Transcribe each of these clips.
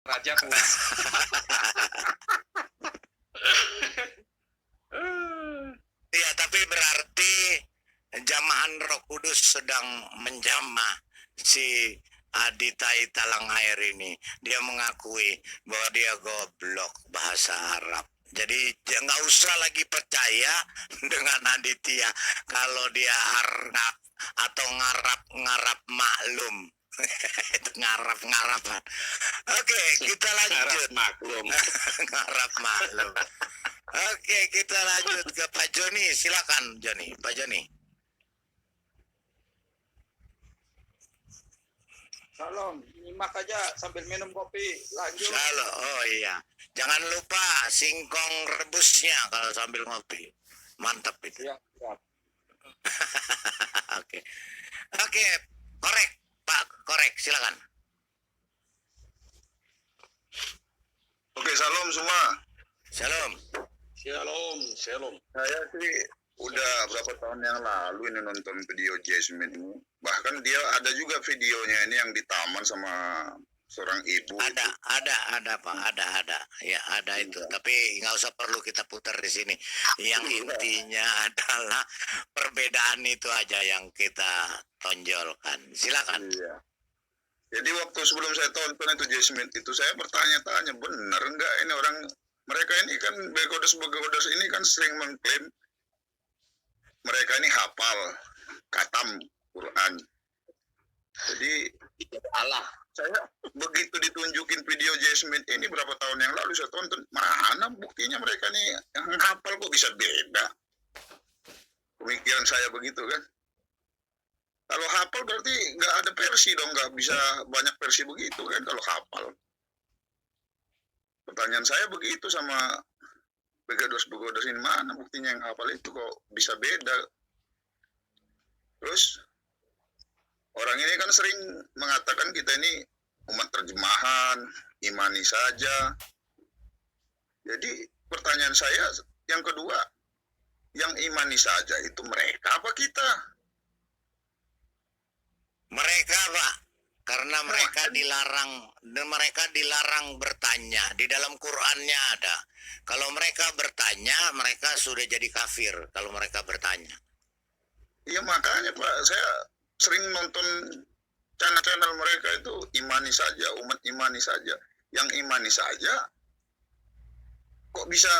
Raja puas. Iya, tapi berarti jamahan Roh Kudus sedang menjamah si Adita Talangair ini. Dia mengakui bahwa dia goblok bahasa Arab. Jadi nggak usah lagi percaya dengan Aditya kalau dia harap atau ngarap maklum. Itu ngarap-ngarapan. Oke, kita lanjut. Maklum. Ngarap maklum. Oke, kita lanjut ke Pak Joni. Silakan, Joni. Pak Joni. Salam, nyimak aja sambil minum kopi. Lanjut. Halo, oh iya. Jangan lupa singkong rebusnya kalau sambil ngopi. Mantap itu. Ya, ya. Oke. Oke, korek. Pak, korek, silakan. Oke, salam semua. Shalom. Shalom. Saya sih udah berapa tahun yang lalu ini nonton video Jasmine ini. Bahkan dia ada juga videonya ini yang di taman sama seorang ibu. Ada Pak, ada. Ya, ada itu. Tapi nggak usah perlu kita putar di sini. Yang intinya adalah perbedaan itu aja yang kita tonjolkan. Silakan. Iya. Jadi waktu sebelum saya tonton itu Jasmine itu saya bertanya-tanya, benar enggak ini orang mereka ini kan begodas ini kan sering mengklaim mereka ini hafal khatam Quran. Jadi Allah. saya begitu ditunjukin video Jasmine ini berapa tahun yang lalu saya tonton, mana buktinya mereka nih yang hafal kok bisa beda. Pemikiran saya begitu kan. Kalau hafal berarti nggak ada versi dong, nggak bisa banyak versi begitu kan kalau hafal. Pertanyaan saya begitu sama begodas ini, mana buktinya yang hafal itu kok bisa beda. Terus orang ini kan sering mengatakan kita ini umat terjemahan, imani saja. Jadi pertanyaan saya yang kedua, yang imani saja itu mereka apa kita? Mereka, Pak, karena mereka dilarang bertanya. Di dalam Qur'annya ada. Kalau mereka bertanya, mereka sudah jadi kafir kalau mereka bertanya. Iya makanya Pak, saya sering nonton channel mereka itu imani saja, umat imani saja. Yang imani saja kok bisa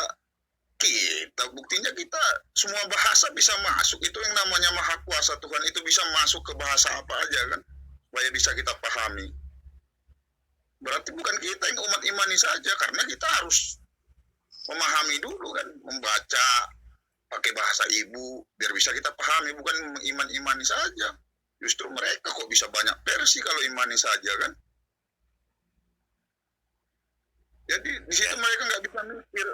kita, buktinya kita semua bahasa bisa masuk. Itu yang namanya maha kuasa Tuhan itu bisa masuk ke bahasa apa aja kan, supaya bisa kita pahami. Berarti bukan kita yang umat imani saja, karena kita harus memahami dulu kan, membaca pakai bahasa ibu biar bisa kita pahami, bukan iman-imani saja. Justru mereka kok bisa banyak versi kalau imani saja kan. Jadi di situ mereka nggak bisa mikir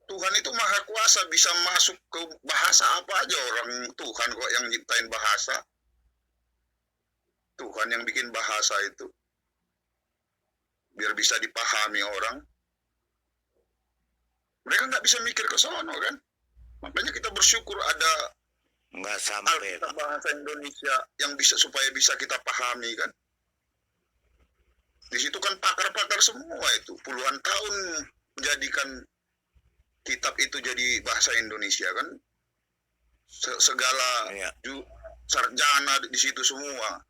Tuhan itu maha kuasa, bisa masuk ke bahasa apa aja. Orang Tuhan kok yang nyiptain bahasa, Tuhan yang bikin bahasa itu biar bisa dipahami orang. Mereka nggak bisa mikir ke sono kan. Makanya kita bersyukur ada Nggak sampai, Pak. bahasa Indonesia yang bisa supaya bisa kita pahami kan. Di situ kan pakar-pakar semua itu puluhan tahun menjadikan kitab itu jadi bahasa Indonesia kan. Segala Iya. sarjana di situ semua.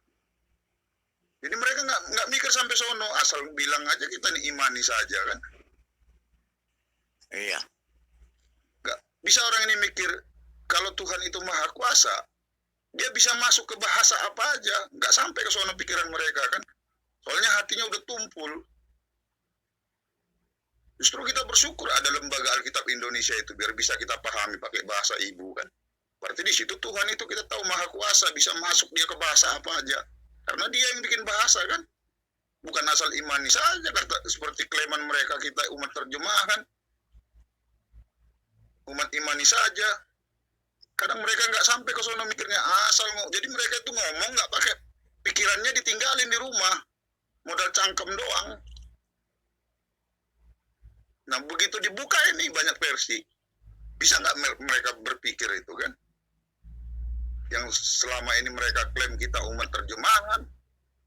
Jadi mereka nggak mikir sampai sono, asal bilang aja kita nih imani saja kan. Iya. Nggak bisa orang ini mikir kalau Tuhan itu maha kuasa, dia bisa masuk ke bahasa apa aja, nggak sampai ke sono pikiran mereka kan. Soalnya hatinya udah tumpul. Justru kita bersyukur ada lembaga Alkitab Indonesia itu biar bisa kita pahami pakai bahasa ibu kan. Berarti di situ Tuhan itu kita tahu maha kuasa, bisa masuk dia ke bahasa apa aja. Karena dia yang bikin bahasa kan. Bukan asal imani saja kata seperti klaiman mereka kita umat terjemahan. Umat imani saja. Kadang mereka nggak sampai ke sono mikirnya asal. Jadi mereka itu ngomong nggak pakai pikirannya, ditinggalin di rumah. Modal cangkem doang. Nah begitu dibuka ini banyak versi. Bisa nggak mereka berpikir itu kan? Yang selama ini mereka klaim kita umat terjemahan,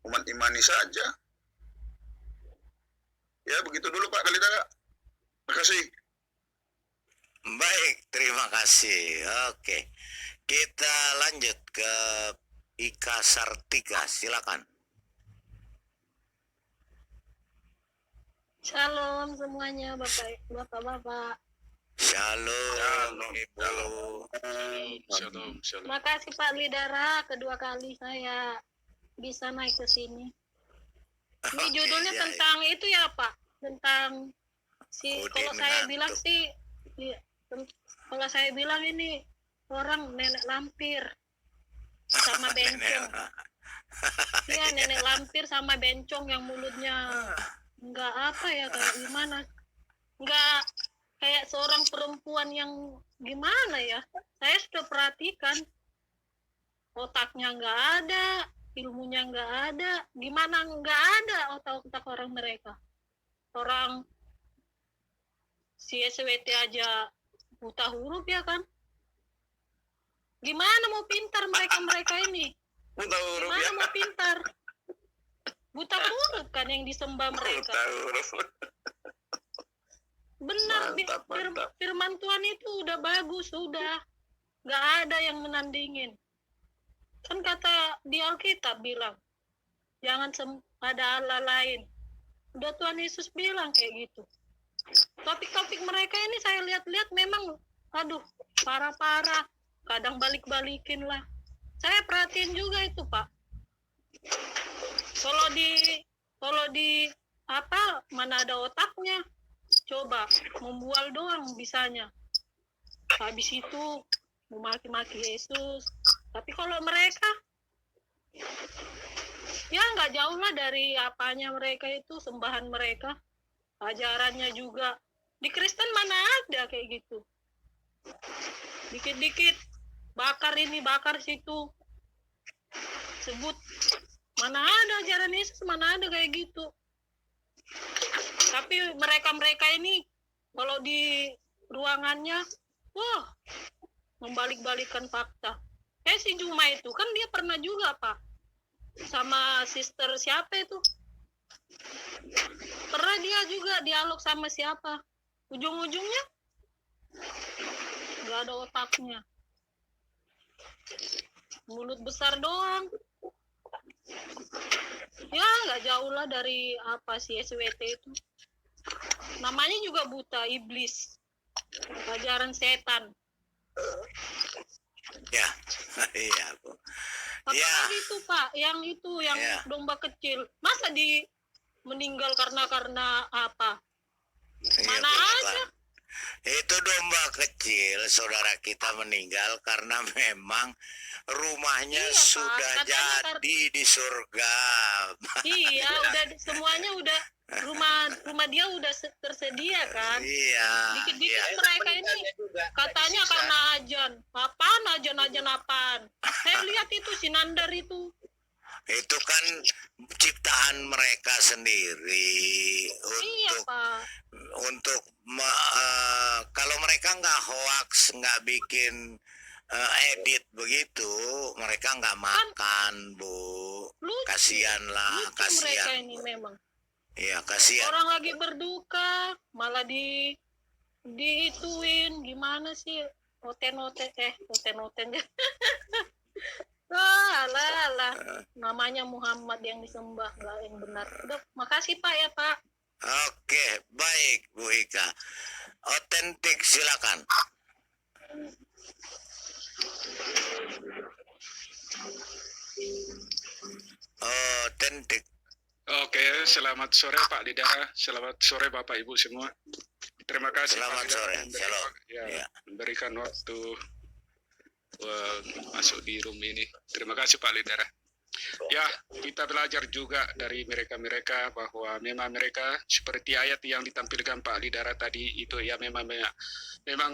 umat imani saja. Ya begitu dulu Pak Kalidara. Terima kasih. Baik, terima kasih. Oke, kita lanjut ke Ika Sartika, silakan. Shalom semuanya Bapak-Bapak. Shalom, Ibu. Shalom, shalom. Makasih Pak Lidara, kedua kali saya bisa naik ke sini. Ini Oke, judulnya ya, tentang itu ya Pak, tentang Udin kalau saya ngantuk. bilang sih, iya, kalau saya bilang ini orang nenek lampir sama bencong. Iya, nenek lampir sama bencong yang mulutnya nggak apa ya, kayak gimana, nggak kayak seorang perempuan yang gimana ya. Saya sudah perhatikan, otaknya nggak ada, ilmunya nggak ada, gimana nggak ada otak-otak orang mereka. Orang si SWT aja buta huruf ya kan, gimana mau pintar mereka ini, Buta huruf gimana ya. mau pintar, buta huruf kan yang disembah mereka. Buta huruf. Benar, Mantap. firman Tuhan itu udah bagus, udah nggak ada yang menandingin. Kan kata di Alkitab bilang, jangan ada Allah lain. Udah Tuhan Yesus bilang kayak gitu. Topik-topik mereka ini saya lihat-lihat memang, aduh, parah-parah. Kadang balik-balikin lah. Saya perhatiin juga itu Pak. Kalau di apa, mana ada otaknya. Coba membual doang bisanya. Habis itu memaki-maki Yesus. Tapi kalau mereka ya nggak jauh lah dari apanya mereka itu, sembahan mereka, ajarannya juga. Di Kristen mana ada kayak gitu. Dikit-dikit bakar ini, bakar situ. Sebut, mana ada ajaran Yesus, mana ada kayak gitu. Tapi mereka ini kalau di ruangannya, wah, membalik-balikan fakta. Si Juma itu kan dia pernah juga Pak sama sister siapa itu, pernah dia juga dialog sama siapa, ujung-ujungnya nggak ada otaknya, mulut besar doang. Ya nggak jauh lah dari apa si SWT itu, namanya juga buta, iblis, ajaran setan. Ya, iya Bu. Apalagi Ya, itu Pak, yang Ya. domba kecil, masa meninggal karena apa? iya, Mana Bu. aja? Itu domba kecil, saudara kita meninggal karena memang rumahnya Iya, Pak. sudah Katanya jadi di surga. Iya, udah semuanya udah, rumah dia udah tersedia kan. Iya, Dikit-dikit iya. mereka ini katanya karena ajan. Apaan ajan apaan? Saya lihat itu si Nandar itu. Itu kan ciptaan mereka sendiri Iya, Pak. untuk kalau mereka nggak hoax, nggak bikin edit begitu, mereka nggak makan, Bu. Lucu. Kasihanlah, Lucu mereka kasihan. ini memang. Iya, kasihan. Orang lagi berduka malah diituin, gimana sih, oten-oten alah namanya Muhammad yang disembah, nggak yang benar. Udah, makasih Pak ya Pak. Oke, baik Bu Ika. Otentik, silakan. Otentik. Oke, selamat sore Pak Lidara, selamat sore Bapak Ibu semua. Terima kasih Selamat Pak Lidara sore, memberikan- shalom. ya, Ya. memberikan waktu masuk di room ini. Terima kasih Pak Lidara. Ya, kita belajar juga dari mereka-mereka bahwa memang mereka seperti ayat yang ditampilkan Pak Lidara tadi itu ya, memang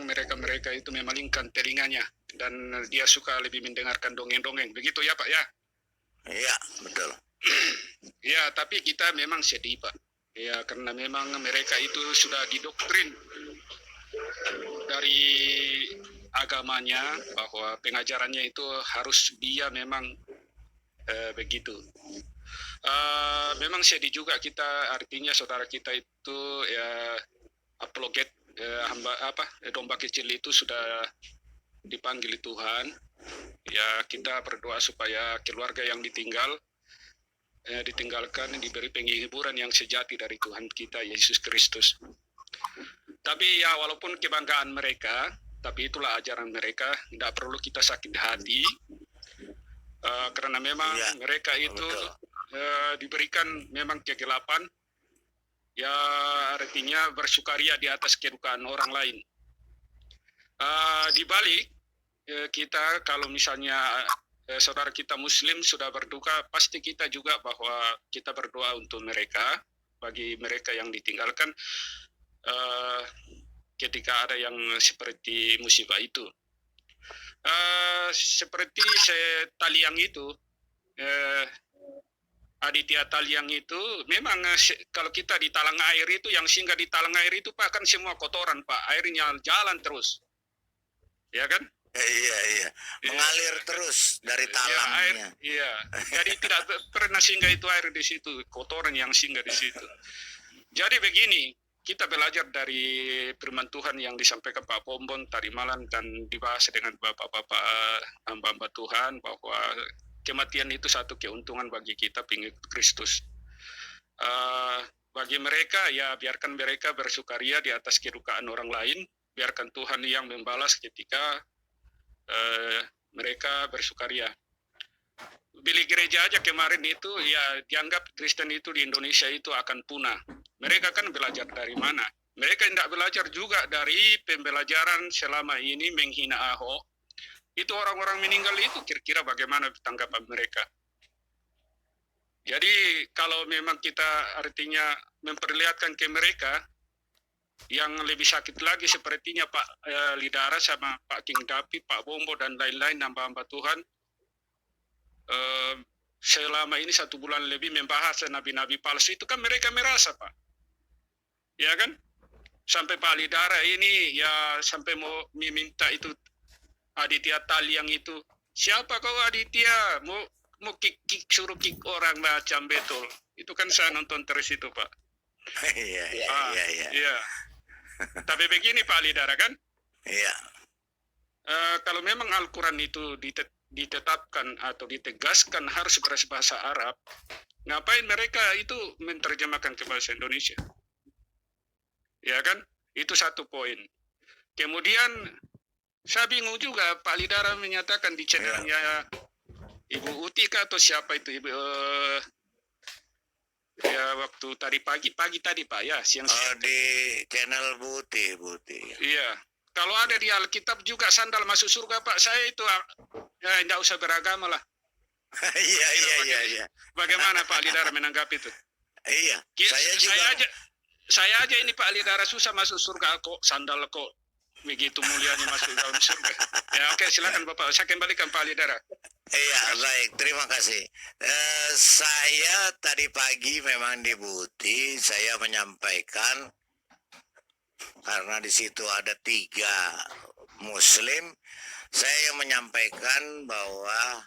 mereka-mereka itu memalingkan telinganya dan dia suka lebih mendengarkan dongeng-dongeng. Begitu ya Pak ya? Iya, betul. Ya, tapi kita memang sedih Pak. Ya, karena memang mereka itu sudah didoktrin dari agamanya bahwa pengajarannya itu harus dia memang begitu. Memang sedih juga kita, artinya saudara kita itu ya apologet domba kecil itu sudah dipanggil Tuhan. Ya kita berdoa supaya keluarga yang ditinggalkan diberi penghiburan yang sejati dari Tuhan kita Yesus Kristus. Tapi ya walaupun kebanggaan mereka, tapi itulah ajaran mereka, tidak perlu kita sakit hati. Karena memang mereka itu diberikan memang kegelapan, ya artinya bersukaria di atas kedukaan orang lain. Di balik kita kalau misalnya saudara kita Muslim sudah berduka, pasti kita juga bahwa kita berdoa untuk mereka, bagi mereka yang ditinggalkan ketika ada yang seperti musibah itu. Seperti Taliang itu, Aditya Taliang itu, memang kalau kita di talang air itu, yang singgah di talang air itu Pak, kan semua kotoran Pak, airnya jalan terus, ya kan? Iya, mengalir terus dari talangnya. Iya, jadi tidak pernah singgah itu air di situ, kotoran yang singgah di situ. Jadi begini, kita belajar dari firman Tuhan yang disampaikan Pak Pombon tadi malam dan dibahas dengan bapak-bapak hamba-hamba Tuhan, bahwa kematian itu satu keuntungan bagi kita pengikut Kristus. Bagi mereka, ya biarkan mereka bersukaria di atas kedukaan orang lain, biarkan Tuhan yang membalas ketika mereka bersukaria. Billy gereja aja kemarin itu, ya dianggap Kristen itu di Indonesia itu akan punah. Mereka kan belajar dari mana? Mereka tidak belajar juga dari pembelajaran selama ini menghina Ahok. Itu orang-orang meninggal itu kira-kira bagaimana tanggapan mereka. Jadi kalau memang kita artinya memperlihatkan ke mereka, yang lebih sakit lagi sepertinya Pak Lidara sama Pak King Dapi, Pak Bombo dan lain-lain hamba-hamba Tuhan, selama ini 1 bulan lebih membahas nabi-nabi palsu itu kan mereka merasa Pak, ya kan? Sampai Pak Lidara ini ya sampai mau meminta itu Aditya Taliang itu, siapa kau Aditya, mau suruh kick orang macam betul. Itu kan saya nonton terus itu Pak. Iya. Tapi begini Pak Lidara kan? Iya. Kalau memang Al-Quran itu ditetapkan atau ditegaskan harus berbahasa Arab, ngapain mereka itu menerjemahkan ke bahasa Indonesia? Ya kan? Itu satu poin. Kemudian saya bingung juga Pak Lidara menyatakan di channelnya Ibu Utika atau siapa itu Ibu ya waktu tadi pagi tadi Pak ya siang-siang. Di channel Buti. Iya. Kalau ada di Alkitab juga sandal masuk surga Pak, saya itu ya tidak usah beragama lah. Iya. Bagaimana Pak Lidara menanggapi itu? Iya. Saya aja ini Pak Lidara susah masuk surga kok, sandal kok begitu mulianya masuk dalam surga. Ya oke, silakan Bapak. Saya kembalikan Pak Lidara. Iya, baik. Terima kasih. Saya tadi pagi memang di Buti, saya menyampaikan karena di situ ada 3 Muslim, saya menyampaikan bahwa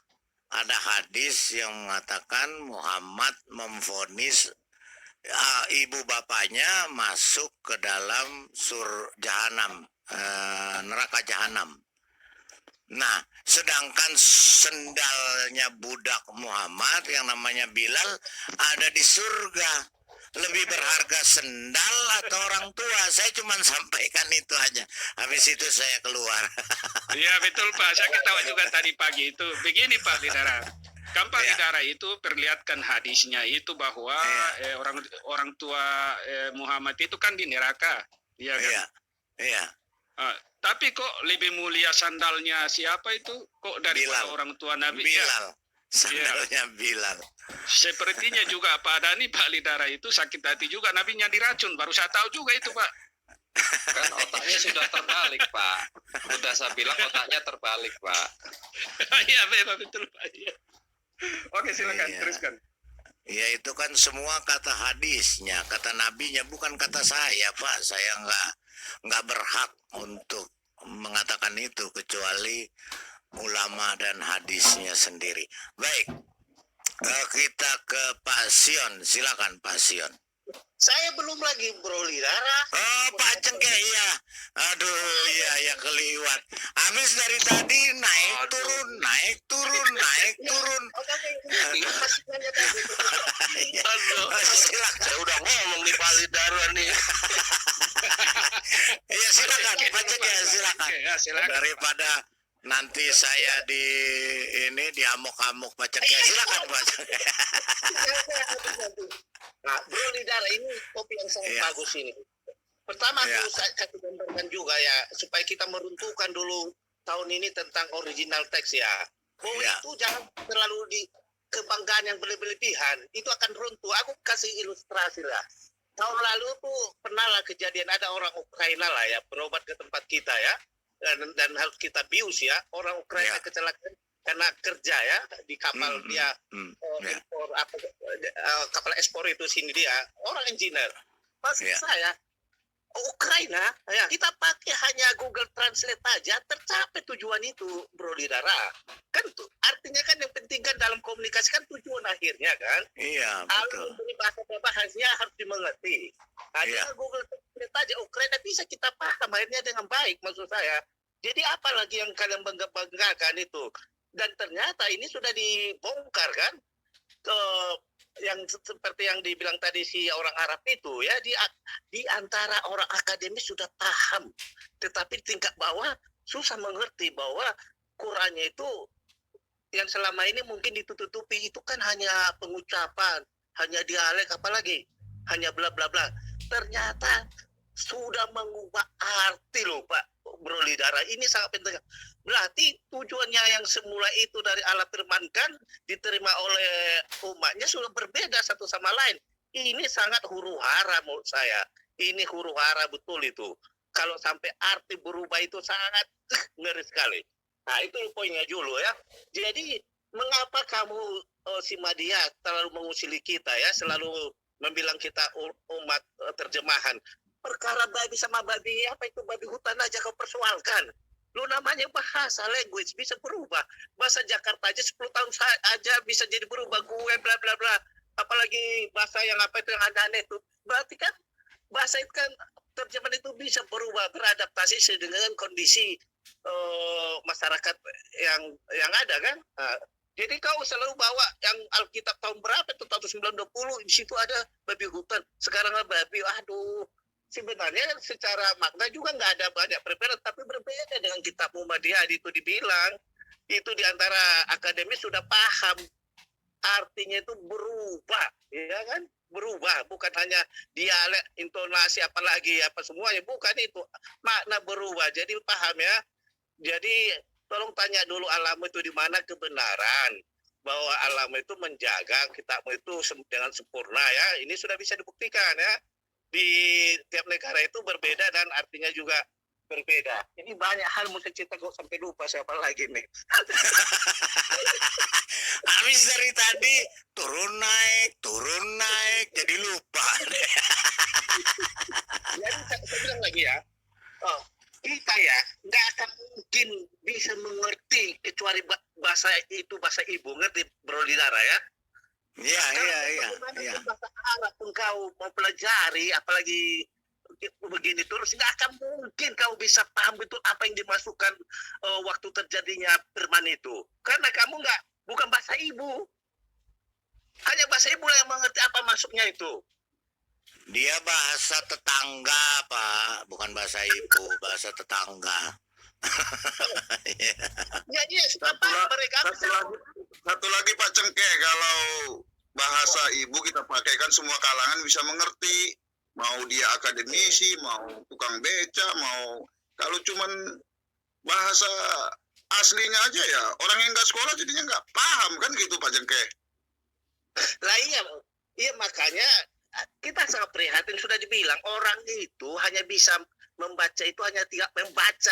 ada hadis yang mengatakan Muhammad memvonis ibu bapaknya masuk ke dalam neraka jahanam. Nah, sedangkan sendalnya budak Muhammad yang namanya Bilal ada di surga. Lebih berharga sendal atau orang tua? Saya cuma sampaikan itu aja. Habis itu saya keluar. Iya betul Pak, saya ketawa juga tadi pagi itu. Begini Pak Lidara, kan Pak Lidara itu perlihatkan hadisnya itu bahwa orang tua Muhammad itu kan di neraka, iya kan? Iya. Tapi kok lebih mulia sandalnya siapa itu? Kok dari orang tua Nabi? Bilal. Sandalnya Bilal. Sepertinya juga Pak Dani, Pak Lidara itu sakit hati juga nabinya diracun. Baru saya tahu juga itu Pak. Kan otaknya sudah terbalik Pak. Sudah saya bilang otaknya terbalik Pak. Iya betul Pak. Ya. Oke silakan teruskan. Ya itu kan semua kata hadisnya, kata nabinya, bukan kata saya Pak. Saya nggak berhak untuk mengatakan itu kecuali ulama dan hadisnya sendiri. Baik, Kita ke Pak Sion, silakan Pak Sion. Saya belum lagi Bro Lidara. Oh, Pak Cengke, iya. Aduh, iya keliwat. Amis dari tadi naik turun, naik turun, naik turun. Masih nanya tadi. Aduh, silakan. Saya udah ngomong nih Pak Lidara nih. Iya, silakan Pak Cengke, silakan. Oke, ya, silakan. Daripada nanti saya di amuk-amuk Pak Cengke, silakan Pak Cengke. Nah, Bro Lidara, ini topik yang sangat Iya. bagus ini. Pertama, Iya. saya kasih gambarkan juga ya, supaya kita meruntuhkan dulu tahun ini tentang original text ya. Bahwa Iya. itu jangan terlalu di kebanggaan yang berlebihan, itu akan runtuh. Aku kasih ilustrasi lah. Tahun lalu tuh pernah lah kejadian ada orang Ukraina lah ya, berobat ke tempat kita ya. Dan harus kita bius ya, orang Ukraina Iya. kecelakaan karena kerja ya di kapal dia Ya. ekspor kapal ekspor itu sini dia orang engineer. Maksud Ya. saya Ukraina ya kita pakai hanya Google Translate aja tercapai tujuan itu, Bro Lidara. Kan tuh artinya kan yang penting kan dalam komunikasi kan tujuan akhirnya kan. Iya, Kalau betul. memberi bahasanya harus dimengerti. Hanya Iya. Google Translate aja Ukraina bisa kita paham akhirnya dengan baik, maksud saya. Jadi apalagi yang kalian banggakan itu. Dan ternyata ini sudah dibongkar kan, yang seperti yang dibilang tadi si orang Arab itu ya, di antara orang akademis sudah paham, tetapi tingkat bawah susah mengerti bahwa Qurannya itu yang selama ini mungkin ditutupi itu kan hanya pengucapan, hanya dialek, apalagi hanya bla bla bla. Ternyata sudah mengubah arti loh Pak Bro Lidara. Ini sangat penting. Berarti tujuannya yang semula itu dari Allah firmankan diterima oleh umatnya sudah berbeda satu sama lain. Ini sangat huru hara menurut saya. Ini huru hara betul itu. Kalau sampai arti berubah itu sangat ngeri sekali. Nah itu poinnya dulu ya. Jadi mengapa kamu si Madia terlalu mengusili kita ya, selalu membilang kita umat terjemahan. Perkara babi sama babi apa itu babi hutan aja kau persoalkan. Lu namanya bahasa language bisa berubah. Bahasa Jakarta aja 10 tahun aja bisa jadi berubah, gue bla bla bla. Apalagi bahasa yang apa itu yang aneh itu. Berarti kan bahasa itu kan terjemahan itu bisa berubah, beradaptasi dengan kondisi masyarakat yang ada kan. Nah, jadi kau selalu bawa yang Alkitab tahun berapa itu tahun 920 di situ ada babi hutan. Sekarang ada babi, aduh. Sebenarnya secara makna juga nggak ada banyak perbedaan, tapi berbeda dengan kitab Muhammadiyah itu dibilang itu diantara akademis sudah paham artinya itu berubah, ya kan? Berubah, bukan hanya dialek, intonasi, apalagi apa semuanya, bukan itu makna berubah. Jadi paham ya. Jadi tolong tanya dulu alamu itu di mana kebenaran bahwa alamu itu menjaga kitabmu itu dengan sempurna ya. Ini sudah bisa dibuktikan ya. Di tiap negara itu berbeda dan artinya juga berbeda. Ini banyak hal mesti cerita kok sampai lupa siapa lagi nih. Habis dari tadi turun naik, jadi lupa. Jadi saya bilang lagi ya, kita ya nggak akan mungkin bisa mengerti kecuali bahasa itu bahasa ibu, ngerti Bro Lidara ya? Iya. Bahasa Arab pun kau mau pelajari, apalagi begini terus nggak akan mungkin kau bisa paham betul apa yang dimasukkan waktu terjadinya firman itu, karena kamu bukan bahasa ibu, hanya bahasa ibu yang mengerti apa maksudnya itu. Dia bahasa tetangga, Pak, bukan bahasa ibu, bahasa tetangga. Ya sudah paham mereka. Satu lagi Pak Cengke, kalau bahasa ibu kita pakai kan semua kalangan bisa mengerti. Mau dia akademisi, mau tukang beca, mau kalau cuman bahasa aslinya aja ya orang yang nggak sekolah jadinya nggak paham kan gitu Pak Cengke. Lah iya makanya kita sangat prihatin, sudah dibilang orang itu hanya bisa membaca itu hanya membaca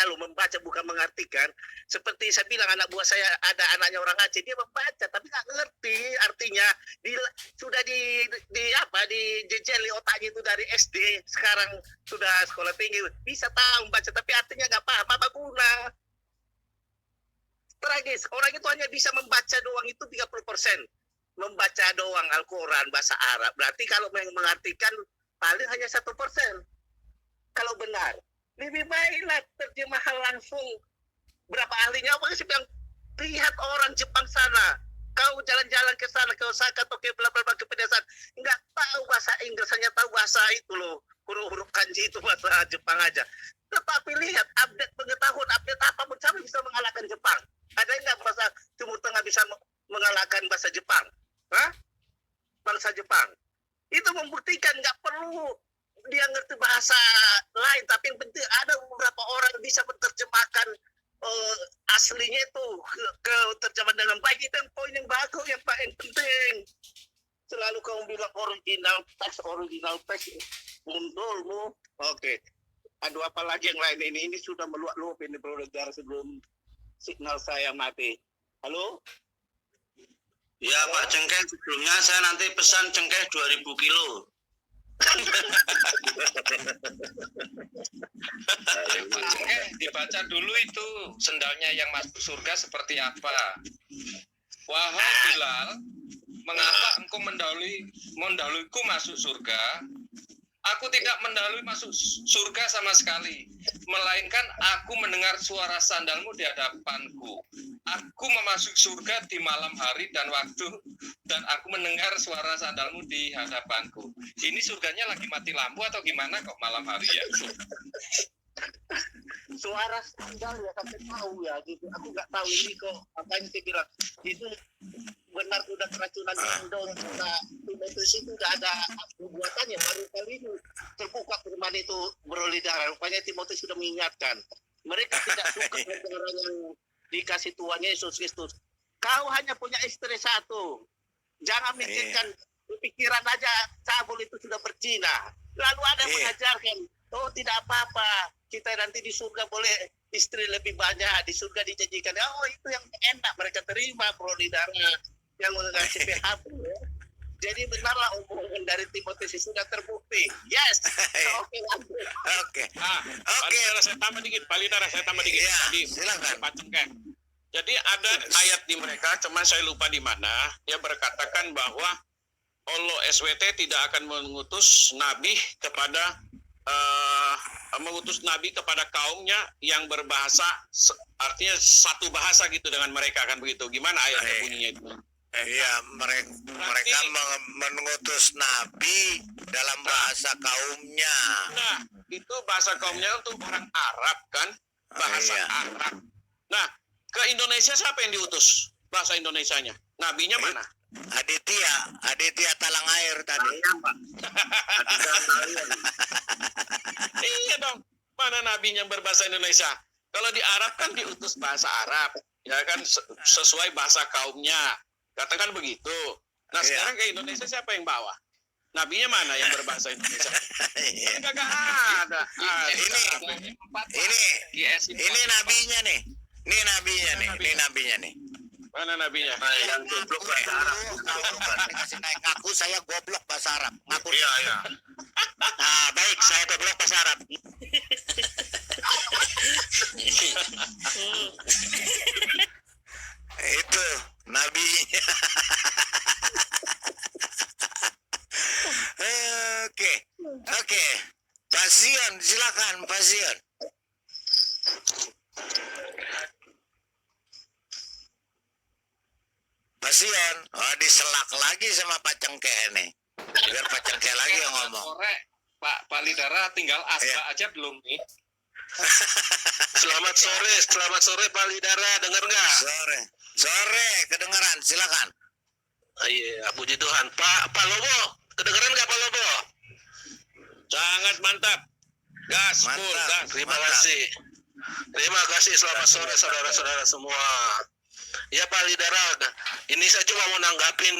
bukan mengartikan. Seperti saya bilang anak buah saya ada anaknya orang Aceh, dia membaca tapi nggak ngerti artinya. Sudah dijejeli otaknya itu dari SD, sekarang sudah sekolah tinggi bisa tahu membaca tapi artinya nggak paham, apa guna? Tragis, orang itu hanya bisa membaca doang itu 30%. membaca doang Al-Quran bahasa Arab. Berarti kalau mengartikan paling hanya 1%. Kalau benar, lebih baiklah terjemahan langsung. Berapa ahlinya? Apa sih yang lihat orang Jepang sana? Kau jalan-jalan ke sana, ke Osaka atau ke bla bla bla ke pedesaan, nggak tahu bahasa Inggris, hanya tahu bahasa itu loh, huruf-huruf kanji itu bahasa Jepang aja. Tetapi lihat update pengetahuan, update apa pun sama bisa mengalahkan Jepang. Ada nggak bahasa Timur Tengah bisa mengalahkan bahasa Jepang? Hah? Bangsa Jepang. Itu membuktikan nggak perlu dia ngerti bahasa lain, tapi yang penting ada beberapa orang yang bisa menerjemahkan aslinya itu ke terjemahan dengan baik. Itu yang poin yang bagus, yang penting. Selalu kamu bilang original text mundurmu. Oke. Aduh, apa lagi yang lain ini sudah meluap-luap ini Bro Dar sebelum signal saya mati. Halo? Ya Pak Cengkeh, sebelumnya saya nanti pesan cengkeh 2000 kilo. Dibaca dulu itu sendalnya yang masuk surga seperti apa. Wahai Bilal, mengapa engkau mendahuluiku masuk surga? Aku tidak mendahului masuk surga sama sekali, melainkan aku mendengar suara sandalmu di hadapanku. Aku memasuki surga di malam hari dan waktu, dan aku mendengar suara sandalmu di hadapanku. Ini surganya lagi mati lampu atau gimana kok malam hari ya? Suara sandal ya, sampai tahu ya gitu. Aku nggak tahu ini kok, makanya saya bilang itu benar udah keracunan Indo Timotius itu udah ada perbuatannya, baru kali ini terbuka firman itu beroleh darah. Rupanya Timotius sudah mengingatkan mereka tidak suka dengan orang yang dikasih Tuhan Yesus Kristus. Kau hanya punya istri satu, jangan mikirkan pikiran aja cabul itu sudah berzina. Lalu ada yang mengajarkan, oh tidak apa-apa, kita nanti di surga boleh istri lebih banyak, di surga dijanjikan. Oh itu yang enak mereka terima beroleh darah yang mengasih PHP ya. Jadi benarlah omongan dari Timotius sudah terbukti. Yes. Oke. Oke. Oke, saya tambah dikit, Pak Lidara, saya tambah dikit. Iya, Tadi silakan. Pak Cengkeh. Jadi ada ayat di mereka, cuman saya lupa di mana, dia berkatakan bahwa Allah SWT tidak akan mengutus nabi kepada kaumnya yang berbahasa, artinya satu bahasa gitu dengan mereka, kan begitu. Gimana ayatnya bunyinya itu? Iya, mereka mengutus nabi dalam bahasa kaumnya. Nah, itu bahasa kaumnya untuk orang Arab kan, bahasa Arab. Nah, ke Indonesia siapa yang diutus bahasa Indonesianya? Nabinya mana? Aditya Talang Air tadi. Iya dong, mana nabinya berbahasa Indonesia? Kalau di Arab kan diutus bahasa Arab, ya kan sesuai bahasa kaumnya. Katakan begitu. Nah sekarang ke Indonesia siapa yang bawa? Nabinya mana yang berbahasa Indonesia? Enggak ada. Ini nabinya nih. Ini nabinya nih. Mana nabinya? Yang goblok bahasa Arab. Dikasih naik ngaku saya goblok bahasa Arab. Ngaku. Iya. Nah, baik, saya goblok bahasa Arab. Itu nabinya. Oke. Pak Zion, silakan Pak Zion. Pak Zion, diselak lagi sama Pak Cengkeh nih. Biar Pak Cengkeh lagi yang ngomong. Pak Lidara tinggal asba aja belum nih. Selamat sore Pak Lidara, dengar nggak? Sore, kedengaran, silakan. Iya, puji Tuhan. Pak Lobo, kedengeran nggak Pak Lobo? Sangat mantap. Gas, full, gas. Terima kasih. Selamat sore saudara-saudara semua. Ya Pak Lidara, ini saya cuma mau nanggapin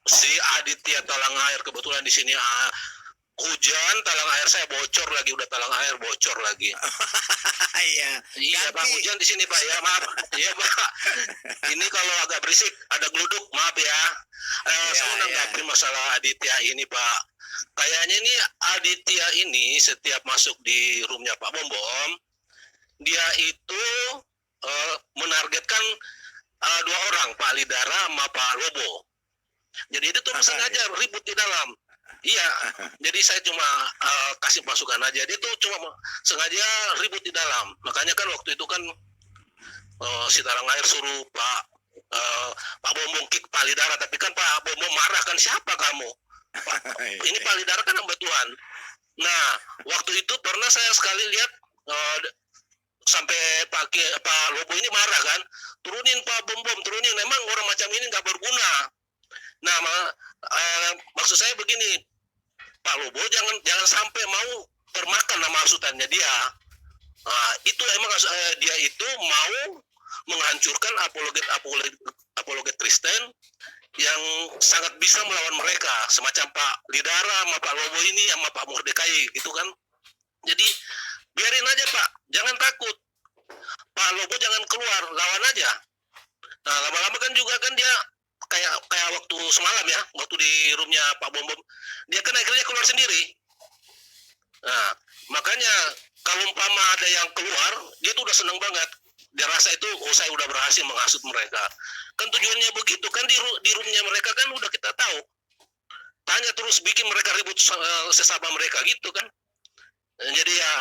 si Aditya Talang Air. Kebetulan di sini hujan, talang air saya bocor lagi, udah talang air bocor lagi. Iya Pak, hujan di sini Pak ya, maaf. Iya Pak. Ini kalau agak berisik, ada geluduk, maaf ya. Saya mau nanggapin masalah Aditya ini Pak. Kayaknya ini Aditya ini setiap masuk di roomnya Pak Bom, dia itu menargetkan dua orang, Pak Lidara sama Pak Lobo. Jadi itu tuh sengaja ribut di dalam. Iya, jadi saya cuma kasih masukan aja. Dia tuh cuma sengaja ribut di dalam. Makanya kan waktu itu kan si Talang Air suruh Pak Bombong kick Pak Lidara, tapi kan Pak Bombong marah kan, siapa kamu? Ini Pak Lidara kan hamba Tuhan. Nah, waktu itu pernah saya sekali lihat sampai Pak Lobo ini marah kan, turunin Pak Bombong, turunin. Memang orang macam ini nggak berguna. Nah, maksud saya begini, Pak Lobo jangan sampai mau termakan nama hasutannya dia. Itu emang dia itu mau menghancurkan apologet Kristen yang sangat bisa melawan mereka, semacam Pak Lidara sama Pak Lobo ini sama Pak Mordekai gitu kan. Jadi biarin aja Pak, jangan takut. Pak Lobo jangan keluar, lawan aja. Nah, lama-lama kan juga kan dia kayak waktu semalam ya, waktu di roomnya Pak Bom, dia kan akhirnya keluar sendiri. Nah, makanya kalau umpama ada yang keluar, dia tuh udah seneng banget. Dia rasa itu, saya udah berhasil menghasut mereka. Kan tujuannya begitu, kan di roomnya mereka kan udah kita tahu. Tanya terus, bikin mereka ribut sesama mereka gitu kan. Jadi ya,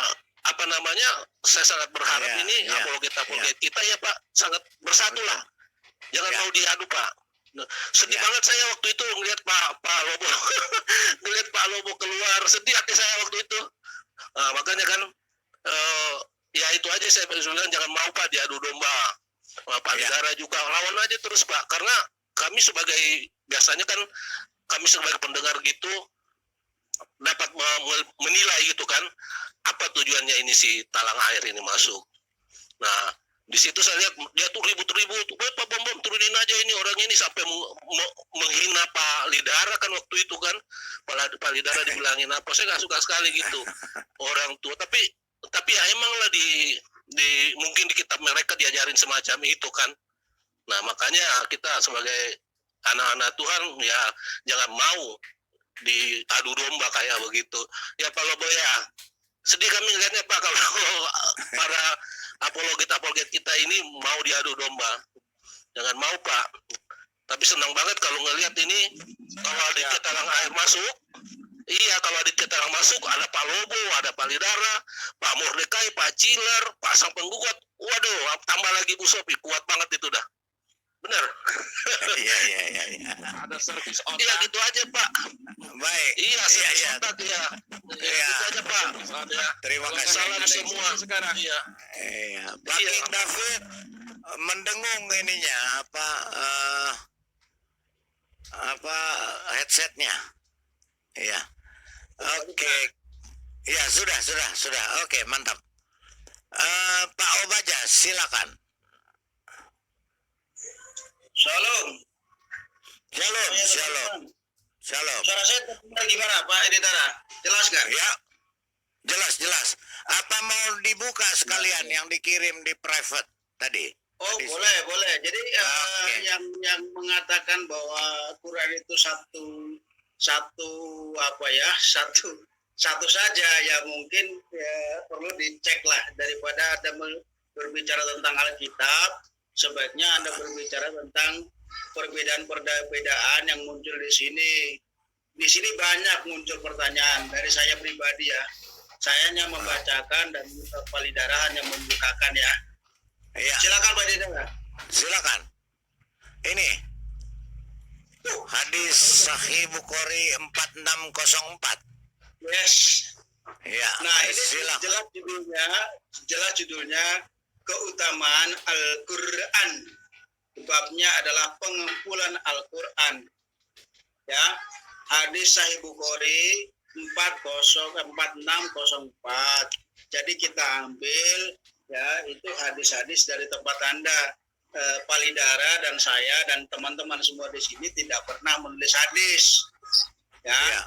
apa namanya, saya sangat berharap ini apologet kita ya Pak, sangat bersatu lah. Jangan mau diadu Pak. Sedih banget saya waktu itu ngelihat Pak Lobo ngelihat Pak Lobo keluar, sedih hati saya waktu itu. Makanya kan ya itu aja saya bilang, jangan mau Pak diadu domba. Pak Lidara juga lawan aja terus Pak, karena kami sebagai biasanya kan kami sebagai pendengar gitu dapat menilai gitu kan, apa tujuannya ini si Talang Air ini masuk. Nah, di situ saya lihat dia tuh ribut-ribut, Pak Bom turunin aja ini orang ini, sampai menghina Pak Lidara kan waktu itu kan. Pak Lidara dibilangin apa, saya nggak suka sekali gitu orang tua. Tapi ya emang lah di mungkin di kitab mereka diajarin semacam itu kan. Nah, makanya kita sebagai anak-anak Tuhan ya jangan mau diadu domba kayak begitu. Ya Pak Lobo ya, sedih kami ngeliatnya Pak kalau para apologet kita ini mau diadu domba. Jangan mau Pak. Tapi senang banget kalau ngelihat ini, kalau Aditya Talang Air masuk. Iya, kalau Aditya Talang masuk, ada Pak Lobo, ada Pak Lidara, Pak Mordekai, Pak Ciler, Pak Sang Penggugat. Waduh, tambah lagi Bu Sopi, kuat banget itu dah. Benar. Iya. Ada servis otak. Iya, gitu aja Pak. Baik. Iya, servis otak ya. Iya, gitu aja Pak. Ya. Terima kasih. Salam semua sekarang. Iya. Iya, Pak King David mendengung ininya apa headsetnya. Iya. Oke. Ya, sudah. Oke, mantap. Pak Obaja, silakan. Shalom. Shalom. Suara saya terdengar gimana Pak Editara? Jelas nggak? Ya, jelas. Apa mau dibuka sekalian yang dikirim di private tadi? Oh, Tadi boleh. Jadi Oke. yang mengatakan bahwa Quran itu satu saja ya, mungkin ya, perlu dicek lah. Daripada Anda berbicara tentang Alkitab, sebaiknya Anda berbicara tentang perbedaan yang muncul di sini. Di sini banyak muncul pertanyaan dari saya pribadi ya. Saya hanya membacakan dan Pak Lidara hanya membukakan ya. Iya, Silakan Pak Lidara. silakan. Ini hadis Sahih Bukhari 4604. Yes. Ya, Nah, ini silakan. jelas judulnya keutamaan Al-Qur'an. Babnya adalah pengumpulan Al-Qur'an. Ya. Hadis Sahih Bukhari 4604. Jadi kita ambil ya itu hadis-hadis dari tempat Anda. Pak Lidara dan saya dan teman-teman semua di sini tidak pernah menulis hadis. Ya.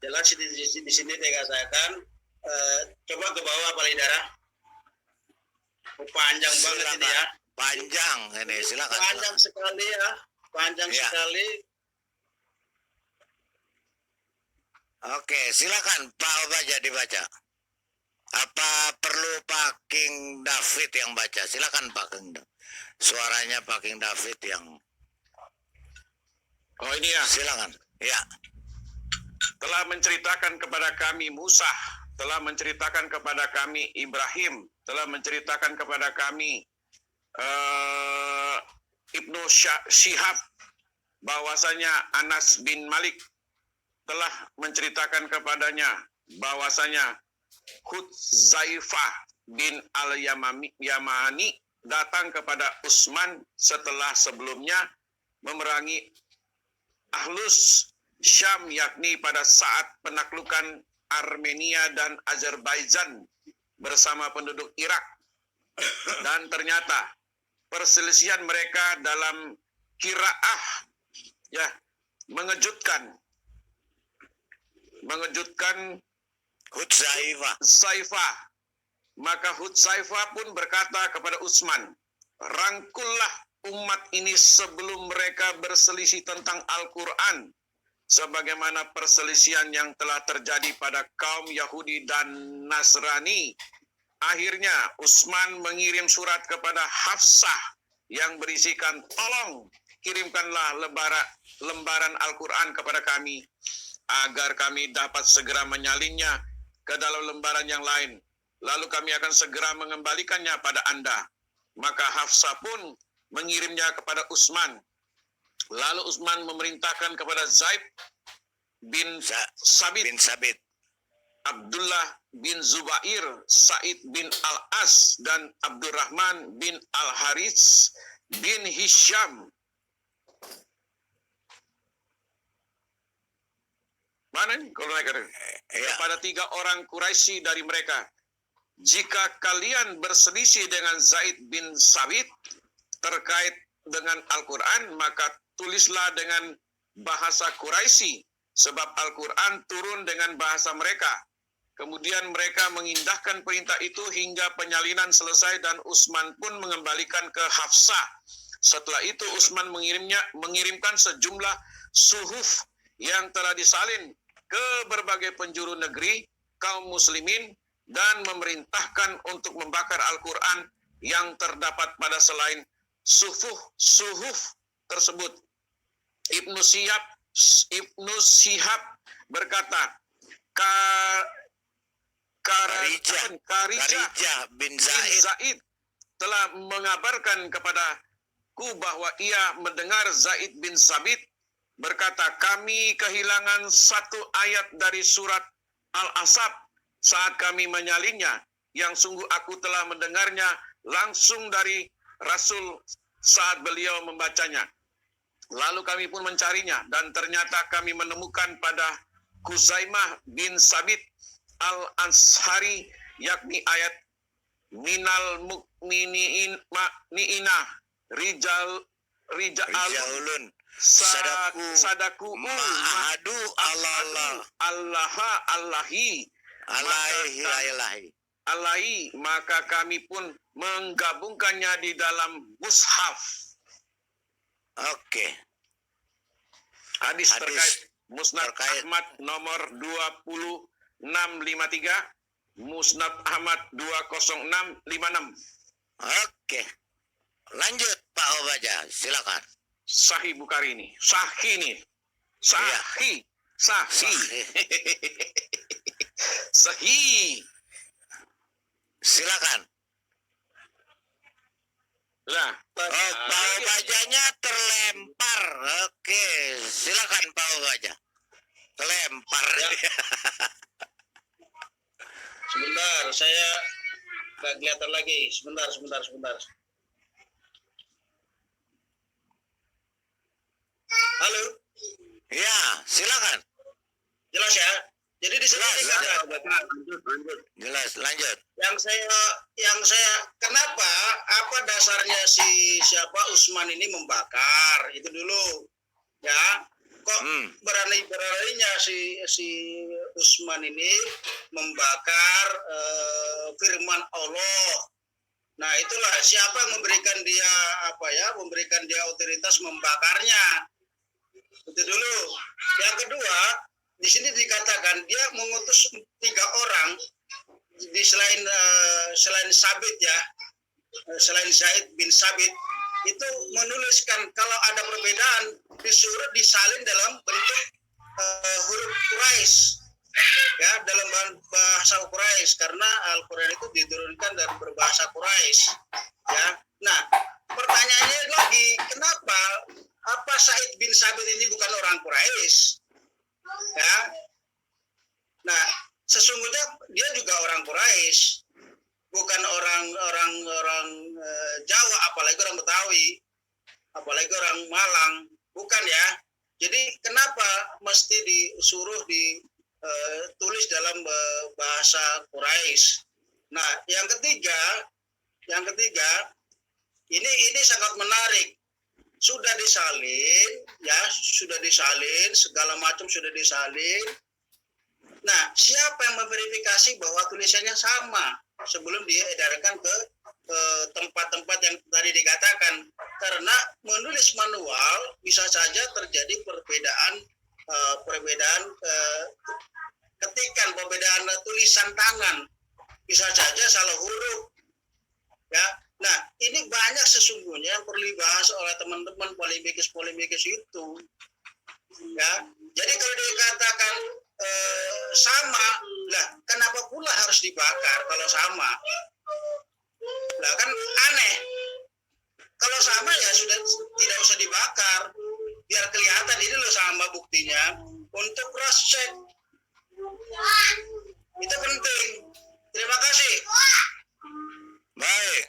Jelas di sini dikatakan coba ke bawah Pak Lidara. Panjang banget ini ya. Panjang ini, silakan. Panjang sekali ya. Panjang Ya. sekali. Oke, silakan Pak Obaja dibaca. Apa perlu Pak King David yang baca? Silakan Pak King. Suaranya Pak King David yang Oh ini ya. Silakan. Ya. Telah menceritakan kepada kami Musa, telah menceritakan kepada kami Ibrahim, telah menceritakan kepada kami Ibnu Syihab, bahwasanya Anas bin Malik telah menceritakan kepadanya bahwasanya Hudzaifah bin Al-Yamani datang kepada Utsman setelah sebelumnya memerangi Ahlus Syam, yakni pada saat penaklukan Armenia dan Azerbaijan bersama penduduk Irak. Dan ternyata perselisihan mereka dalam qiraah ya mengejutkan Hudzaifah. Maka Hudzaifah pun berkata kepada Utsman, rangkullah umat ini sebelum mereka berselisih tentang Al-Quran, sebagaimana perselisihan yang telah terjadi pada kaum Yahudi dan Nasrani. Akhirnya Utsman mengirim surat kepada Hafsah yang berisikan, tolong kirimkanlah lembaran Al-Quran kepada kami, agar kami dapat segera menyalinnya ke dalam lembaran yang lain. Lalu kami akan segera mengembalikannya pada Anda. Maka Hafsah pun mengirimnya kepada Utsman. Lalu Utsman memerintahkan kepada Zaid bin Sabit, Abdullah bin Zubair, Said bin Al-As, dan Abdurrahman bin Al-Harits bin Hisham. Mana nih kalau naik kepada 3 orang Quraisy dari mereka. Jika kalian berselisih dengan Zaid bin Sabit terkait dengan Al-Quran, maka tulislah dengan bahasa Quraisy, sebab Al-Quran turun dengan bahasa mereka. Kemudian mereka mengindahkan perintah itu hingga penyalinan selesai dan Utsman pun mengembalikan ke Hafsah. Setelah itu Utsman mengirimkan sejumlah suhuf yang telah disalin ke berbagai penjuru negeri kaum muslimin dan memerintahkan untuk membakar Al-Quran yang terdapat pada selain suhuf tersebut. Ibnu Syihab berkata, Karijah bin Zaid telah mengabarkan kepadaku bahwa ia mendengar Zaid bin Sabit berkata, kami kehilangan satu ayat dari surat Al-Ahzab saat kami menyalinnya, yang sungguh aku telah mendengarnya langsung dari Rasul saat beliau membacanya. Lalu kami pun mencarinya, dan ternyata kami menemukan pada Khuzaimah bin Sabit Al-Anshari, yakni ayat minal mu'miniina rijalun sadaku ma'adu Allahi, maka kami pun menggabungkannya di dalam mushaf. Oke. Hadis terkait Musnad Ahmad nomor 20653, Musnad Ahmad 20656. Oke. Lanjut Pak Obaja, silakan. Sahih Bukhari ini. Sahih nih. Sahih. Sahih. Silakan. Lah, Pak Obajanya terlempar. Oke, silakan Pak Obaja. Terlempar. Ya. Sebentar, saya nggak kelihatan lagi. Sebentar. Halo, Ya, silakan. jelas ya. Jadi di sini Jelas, lanjut. yang saya kenapa apa dasarnya siapa Utsman ini membakar itu dulu ya, kok beraninya si Utsman ini membakar firman Allah. Nah itulah siapa yang memberikan dia otoritas membakarnya. Itu dulu. Yang kedua, di sini dikatakan dia mengutus 3 orang di selain Sabit ya, selain Zaid bin Sabit, itu menuliskan kalau ada perbedaan disuruh disalin dalam bentuk huruf Quraisy, ya, dalam bahasa Quraisy, karena Al-Quran itu diturunkan dari berbahasa Quraisy, ya. Nah, pertanyaannya lagi, kenapa apa Said bin Sabit ini bukan orang Quraisy, ya? Nah, sesungguhnya dia juga orang Quraisy, bukan orang Jawa, apalagi orang Betawi, apalagi orang Malang, bukan ya. Jadi kenapa mesti disuruh ditulis dalam bahasa Quraisy? Nah, yang ketiga, ini sangat menarik. Sudah disalin, ya, segala macam sudah disalin. Nah, siapa yang memverifikasi bahwa tulisannya sama sebelum diedarkan ke tempat-tempat yang tadi dikatakan? Karena menulis manual bisa saja terjadi perbedaan ketikan, perbedaan tulisan tangan, bisa saja salah huruf, ya. Nah, ini banyak sesungguhnya yang perlu dibahas oleh teman-teman polemikus itu, ya. Jadi kalau dikatakan sama, lah kenapa pula harus dibakar kalau sama? Lah kan aneh. Kalau sama ya sudah tidak usah dibakar, biar kelihatan ini loh sama buktinya, untuk cross check. Itu penting. Terima kasih. Baik.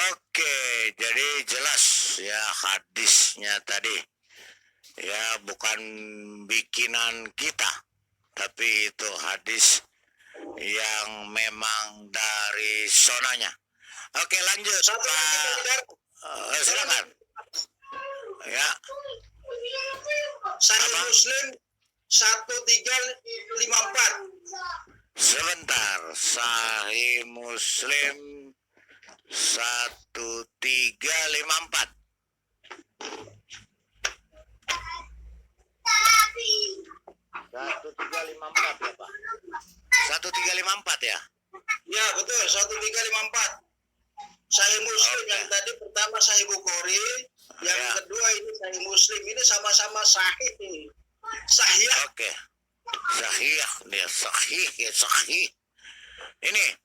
Oke, jadi jelas ya hadisnya tadi. Ya, bukan bikinan kita, tapi itu hadis yang memang dari sonanya. Oke, lanjut Pak. Silakan. Ya. Sahih Muslim 1354. Sebentar, Sahih Muslim 1354. 1354 ya Pak. 1354 ya. Ya betul, 1354. Sahih Muslim yang tadi pertama Sahih Bukhari, yang kedua ini Sahih Muslim, ini sama-sama sahih. Sahih. Oke. Sahih, dia sahih, ya sahih. Ini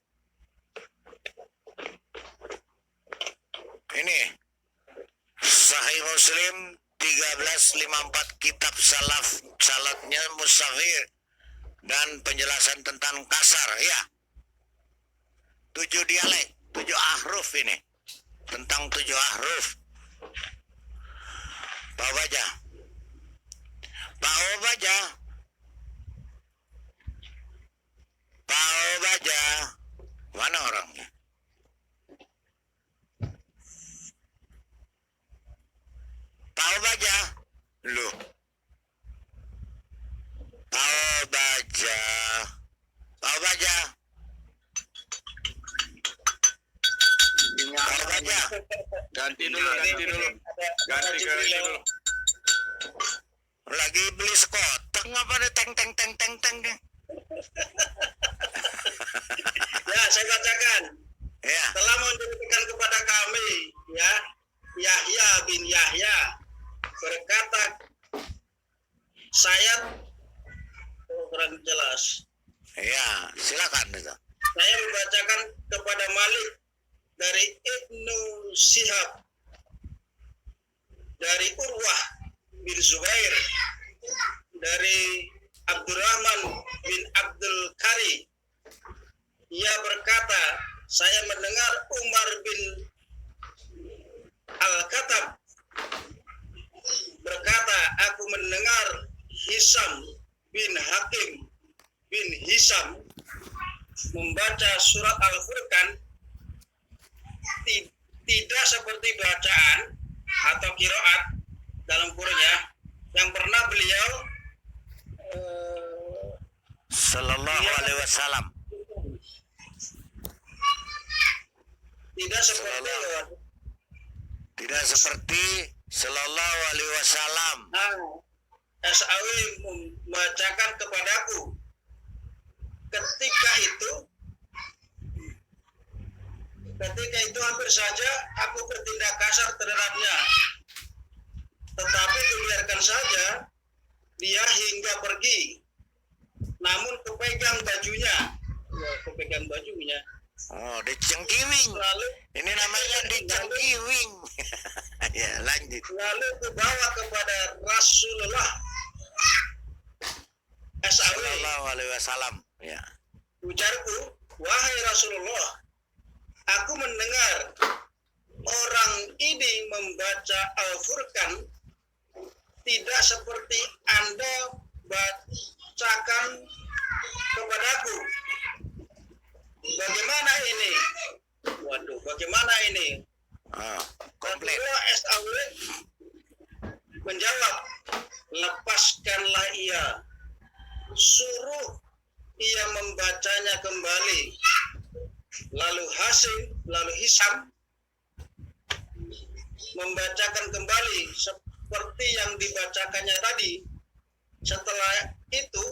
Sahih Muslim 1354, kitab salatnya musafir dan penjelasan tentang kasar, ya. 7 dialek, 7 ahruf ini. Tentang 7 ahruf. Pak Baja. Mana orangnya? Pak Baja. Loh. Pak Baja. Ganti dulu. Ganti dulu. Lagi beli sekoteng apa deh teng. Ya, saya bacakan. Ya. Telah menunjukkan kepada kami, ya, Yahya bin Yahya berkata, saya kurang jelas. Ya, silakan itu. Saya membacakan kepada Malik dari Ibnu Syihab, dari Urwah bin Zubair, dari Abdurrahman bin Abdul Kari. Ia berkata, saya mendengar Umar bin Al-Khattab berkata, aku mendengar Hisam bin Hakim bin Hisam membaca surat Al-Furqan tidak seperti bacaan atau qiraat dalam kurung ya, yang pernah beliau Sallallahu alaihi wasallam. Tidak seperti Sallallahu alaihi wasallam. SAW membacakan kepadaku ketika itu Ketika itu hampir saja aku bertindak kasar terhadapnya. Tetapi kubiarkan saja dia hingga pergi. Namun kupegang bajunya. Ya, kupegang bajunya. Oh, dicengkiwing. Lalu Ini namanya dicengkiwing. Ya, lanjut. lalu kubawa kepada Rasulullah SAW. Sallallahu alaihi wasallam. Ya. Ujarku, wahai Rasulullah, aku mendengar orang ini membaca Al-Furqan tidak seperti Anda bacakan kepadaku. Bagaimana ini? Waduh, bagaimana ini? Komplit. Rasulullah SAW menjawab, lepaskanlah ia, suruh ia membacanya kembali. Lalu Hisam membacakan kembali seperti yang dibacakannya tadi. Setelah itu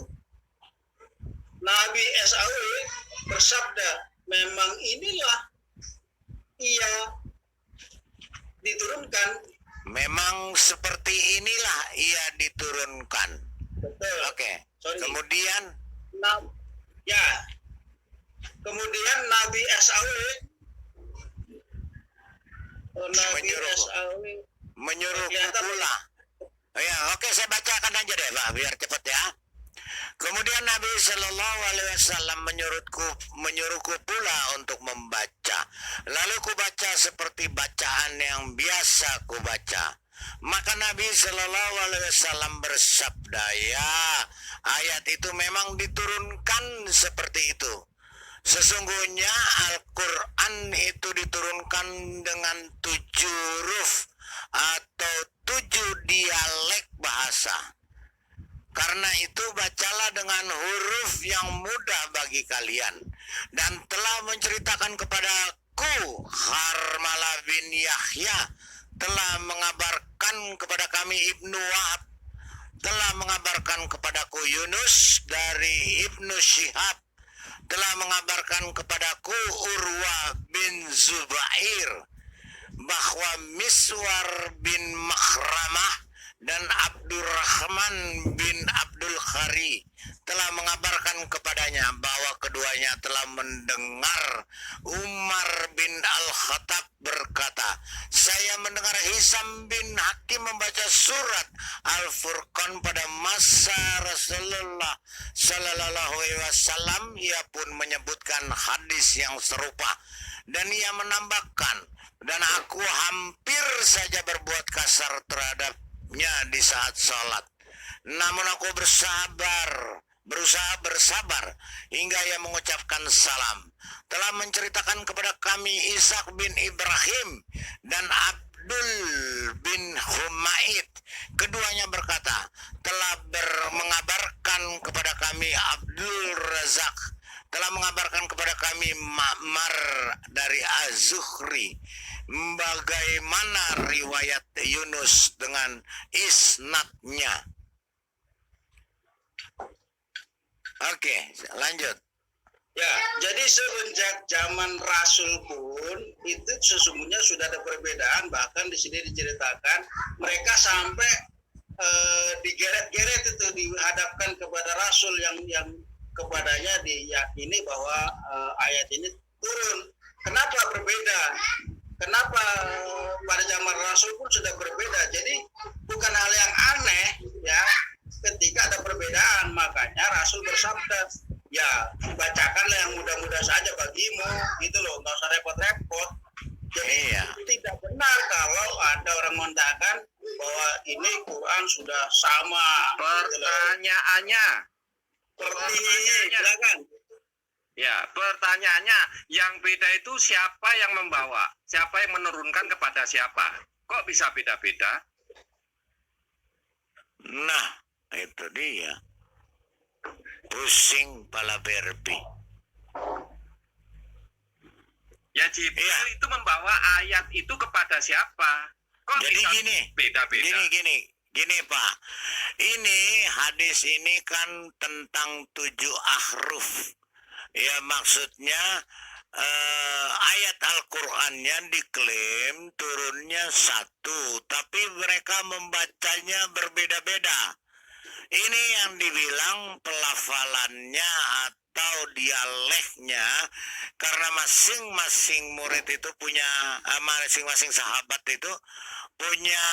Nabi SAW bersabda, memang inilah ia diturunkan. Memang seperti inilah ia diturunkan. Betul. Oke. Sorry. Kemudian Kemudian Nabi SAW menyuruhku ternyata pula. Oh ya, oke, saya bacakan aja deh, Pak, biar cepat ya. Kemudian Nabi Shallallahu Alaihi Wasallam menyuruhku pula untuk membaca. Lalu ku baca seperti bacaan yang biasa ku baca. Maka Nabi Shallallahu Alaihi Wasallam bersabda, ya, ayat itu memang diturunkan seperti itu. Sesungguhnya Al-Quran itu diturunkan dengan 7 huruf atau 7 dialek bahasa. Karena itu bacalah dengan huruf yang mudah bagi kalian. Dan telah menceritakan kepadaku Harmalah bin Yahya telah mengabarkan kepada kami Ibnu Wahab, telah mengabarkan kepadaku Yunus dari Ibnu Syihab, telah mengabarkan kepadaku Urwah bin Zubair bahwa Miswar bin Makhramah dan Abdurrahman bin Abdul Khari telah mengabarkan kepadanya bahwa keduanya telah mendengar Umar bin Al-Khattab berkata, saya mendengar Hisam bin Hakim membaca surat Al-Furqan pada masa Rasulullah Sallallahu Alaihi Wasallam. Ia pun menyebutkan hadis yang serupa dan ia menambahkan, dan aku hampir saja berbuat kasar terhadapnya di saat sholat. Namun aku berusaha bersabar hingga ia mengucapkan salam. Telah menceritakan kepada kami Ishaq bin Ibrahim dan Abdul bin Humaid. Keduanya berkata, telah mengabarkan kepada kami Abdul Razak, telah mengabarkan kepada kami Ma'mar dari Az-Zuhri, bagaimana riwayat Yunus dengan isnadnya. Oke, lanjut. Ya, jadi semenjak zaman Rasul pun itu sesungguhnya sudah ada perbedaan. Bahkan di sini diceritakan mereka sampai digeret-geret itu dihadapkan kepada Rasul yang kepadanya diyakini bahwa ayat ini turun. Kenapa berbeda? Kenapa pada zaman Rasul pun sudah berbeda? Jadi bukan hal yang aneh ya ketika ada perbedaan. Makanya Rasul bersabda, ya bacakanlah yang mudah-mudah saja bagimu, gitu loh, nggak usah repot-repot. Jadi tidak benar kalau ada orang mengatakan bahwa ini Quran sudah sama. Pertanyaannya, silakan. Ya, pertanyaannya, yang beda itu siapa yang membawa? Siapa yang menurunkan kepada siapa? Kok bisa beda-beda? Nah, itu dia. Pusing pala berbi. Ya, Jibril itu membawa ayat itu kepada siapa? Kok Jadi bisa gini, beda-beda? Gini Pak. Ini hadis ini kan tentang 7 ahruf. Ya, maksudnya ayat Al-Qur'annya diklaim turunnya satu, tapi mereka membacanya berbeda-beda. Ini yang dibilang pelafalannya atau dialeknya, karena masing-masing murid itu punya, masing-masing sahabat itu punya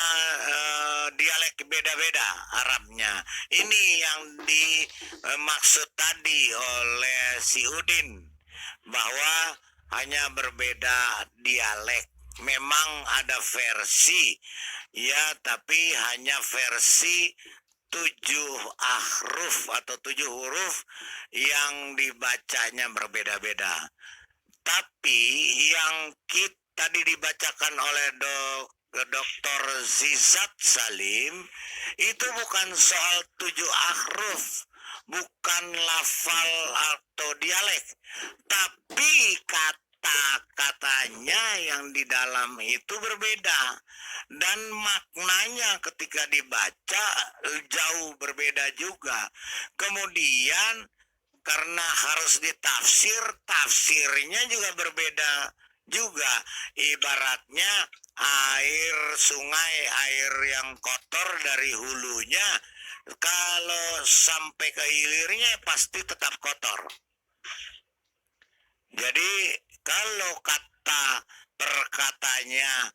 dialek beda-beda Arabnya. Ini yang dimaksud tadi oleh si Udin, bahwa hanya berbeda dialek. Memang ada versi, ya, tapi hanya versi 7 ahruf atau 7 huruf yang dibacanya berbeda-beda. Tapi yang tadi dibacakan oleh Dr. Zizat Salim itu bukan soal 7 ahruf, bukan lafal atau dialek, tapi kata-katanya yang di dalam itu berbeda, dan maknanya ketika dibaca jauh berbeda juga. Kemudian karena harus ditafsir, tafsirnya juga berbeda juga. Ibaratnya air sungai, air yang kotor dari hulunya, kalau sampai ke hilirnya pasti tetap kotor. Jadi kalau kata perkatanya